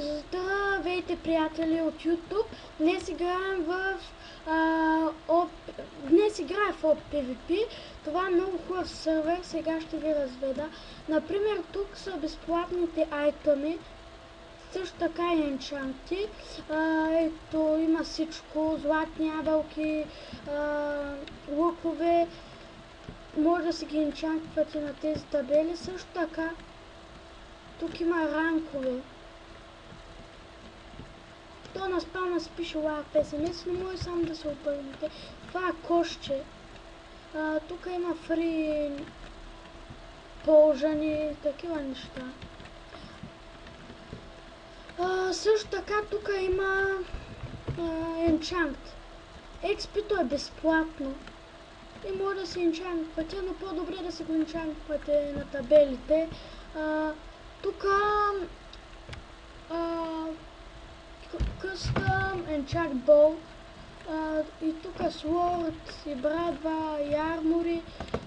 Здравейте, приятели от YouTube! Днес играем в PvP. Това е много хубав сервер, сега ще ви разведа. Например, тук са безплатните айтъми, също така и енчанти. Ето, има всичко, златни ябълки, лукове. Може да си ги енчантвате на тези табели. Също така, тук има ранкове. То на спавна се пише лайк SMS, не може само да се обърнете. Това е кошче. Тук има фри положени, такива неща. Също така тук има енчант. XP-то е безплатно и може да се енчантвате, но по-добре да се го енчантвате на табелите. Тук Custom Enchant Bow и тук Sword и брадва и армори,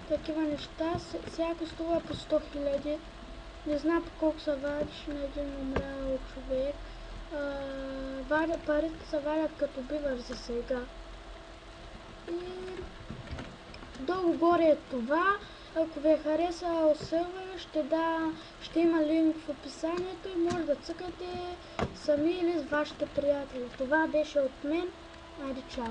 такива неща. Всяко струва по 100 000. Не знам по колко се вадиш на един умрял човек. Парите се вадят като биваш за сега. И долу-горе е това. Ако ви е харесал сервера, ще има линк в описанието и може да цъкате сами или с вашите приятели. Това беше от мен. Айде, чао!